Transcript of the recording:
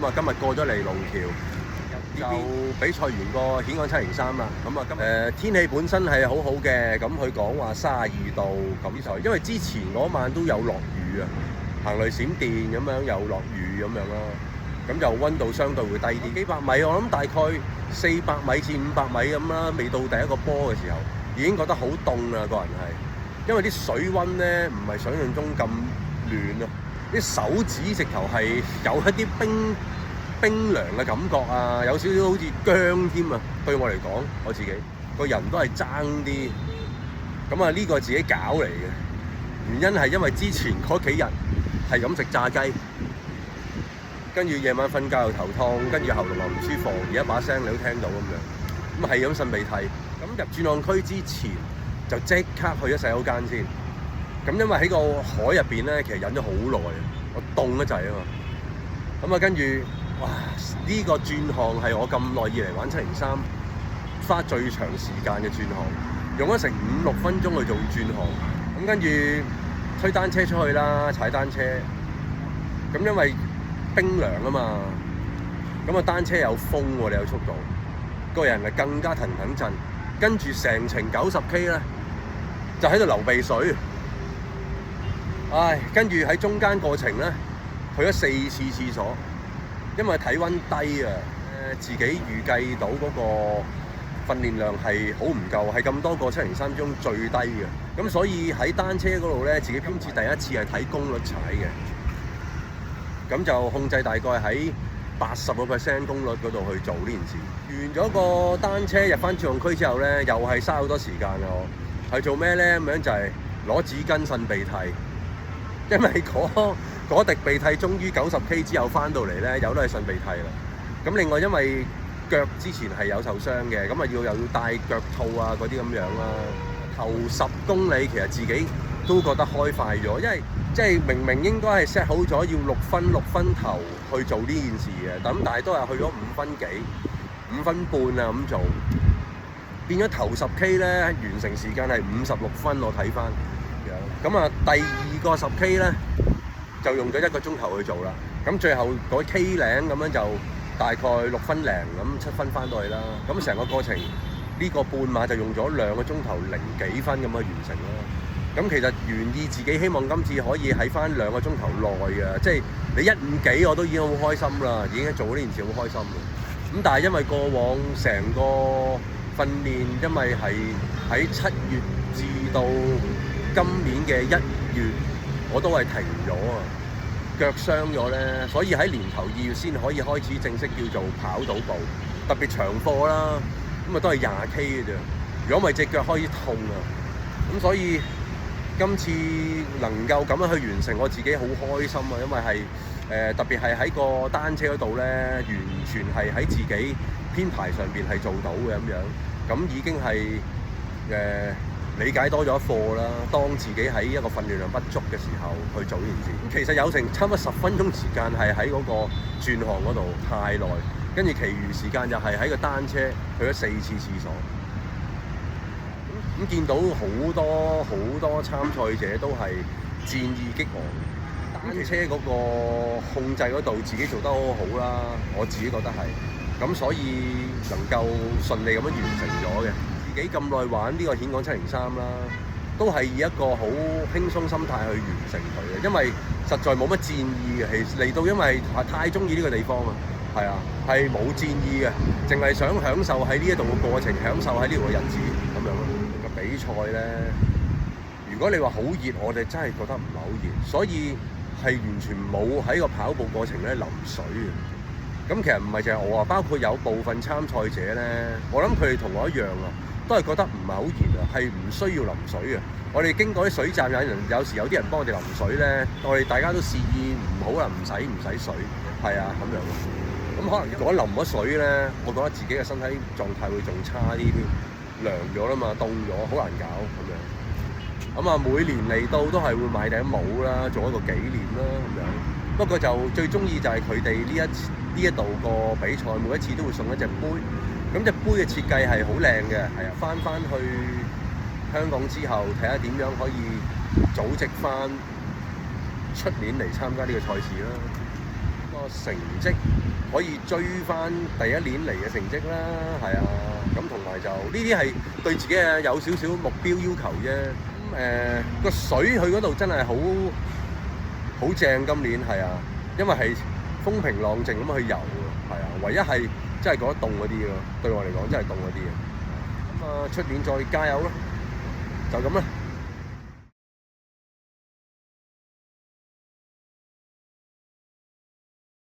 啊今日過咗嚟龍橋。就比賽完個顯港703啦，咁啊今天氣本身係好好嘅，咁佢講話32度咁就，因為之前嗰晚都有落雨啊，行雷閃電咁樣又落雨咁樣咯，咁就溫度相對會低啲，幾百米我諗大概400米至500米咁啦，未到第一個波嘅時候，已經覺得好凍啊個人係，因為啲水溫咧唔係想象中咁暖啊，啲手指直頭係有一啲冰涼嘅感覺啊，有少少好似薑添啊！對我嚟講，我自己個人都係爭啲，咁啊呢個自己搞嚟嘅。原因係因為之前嗰幾日係咁食炸雞，跟住夜晚瞓覺又頭痛，跟住喉嚨又唔舒服，而家把聲你都聽到咁樣，咁係咁擤鼻涕。咁入轉浪區之前就即刻去咗洗手間先。咁因為喺個海入邊咧，其實忍咗好耐，我凍得滯啊嘛。咁啊跟住。哇！呢個轉項係我咁耐以嚟玩703花最長時間嘅轉項，用咗成5-6分鐘去做轉項。咁跟住推單車出去啦，踩單車。咁因為冰涼啊嘛，咁啊單車有風喎，你有速度，個人係更加騰騰震。跟住成程90K 咧，就喺度流鼻水。唉，跟住喺中間過程咧，去咗4次廁所。因為體温低啊，自己預計到嗰個訓練量係好唔夠，係咁多個703中最低嘅。咁所以喺單車嗰度咧，自己今次第一次係睇功率踩嘅。咁就控制大概喺80% 功率嗰度去做呢件事。完咗個單車入翻轉項區之後咧，又係嘥好多時間啊！我係做咩咧？咁樣就係攞紙巾擤鼻涕，因為嗰滴鼻涕終於90K 之後翻到嚟咧，有都係擤鼻涕啦。咁另外因為腳之前係有受傷嘅，咁啊又要戴腳套啊嗰啲咁樣啦。頭10公里其實自己都覺得開快咗，因為即係明明應該係 set 好咗要6分頭去做呢件事嘅，咁但係都係去咗5分幾、5分半啊咁做，變咗頭10K 咧完成時間係56分，我睇翻。咁啊第二個10K 咧，就用咗1個鐘頭去做啦，咁最後嗰 K 零咁樣就大概6分零咁7分翻到去啦，咁成個過程呢個半馬就用咗2個鐘頭零幾分咁去完成啦。咁其實原意自己希望今次可以喺翻2個鐘頭內嘅，即係你1:5幾我都已經好開心啦，已經做呢件事好開心嘅。咁但係因為過往成個訓練，因為係喺7月至到今年嘅1月。我都係停咗啊，腳傷咗咧，所以喺年頭2月先可以開始正式叫做跑到步，特別長課啦，咁啊都係20K 嘅啫。如果唔係隻腳開始痛啊，咁所以今次能夠咁樣去完成，我自己好開心啊，因為係特別係喺個單車嗰度咧，完全係喺自己編排上邊係做到嘅咁樣，咁已經係理解多咗一課啦，當自己喺一個訓練量不足嘅時候去做呢件事，其實有成差唔多10分鐘時間係喺嗰個轉項嗰度太耐，跟住其餘時間就係喺個單車去咗4次廁所。咁見到好多參賽者都係戰意激昂，單車嗰個控制嗰度自己做得好好啦，我自己覺得係，咁所以能夠順利咁樣完成咗嘅。自己咁耐玩呢個顯港703啦，都係以一個好輕鬆心態去完成佢嘅，因為實在冇乜戰意嘅，其實嚟到因為太中意呢個地方啊，係啊，係冇戰意嘅，淨係想享受喺呢一度嘅過程，享受喺呢度嘅日子咁樣咯。個比賽咧，如果你話好熱，我哋真係覺得唔係好熱，所以係完全冇喺個跑步過程咧淋水嘅。咁其實唔係淨係我啊，包括有部分參賽者咧，我諗佢哋同我一樣啊。都係覺得唔係好熱啊，係唔需要淋水嘅。我哋經過啲水站，有時有啲人幫我哋淋水咧，我哋大家都示意唔好啦，唔使水，係啊咁樣。咁可能如果淋咗水咧，我覺得自己嘅身體狀態會仲差啲添，涼咗啦嘛，凍咗，好難搞咁樣。咁啊，每年嚟到都係會買頂帽啦，做一個紀念啦咁樣。不過就最中意就係佢哋呢一度個比賽，每一次都會送一隻杯。咁隻杯嘅設計係好靚嘅，係啊，翻去香港之後睇下點樣可以組織翻出年嚟參加呢個賽事啦。個成績可以追翻第一年嚟嘅成績啦，係啊，咁同埋就呢啲係對自己有少少目標要求啫。咁個水去嗰度真係好正，今年係啊，因為係風平浪靜咁去遊喎，係啊，唯一係真係覺得凍嗰啲咯，對我嚟講真係凍嗰啲嘅。咁出年再加油咯，就咁啦。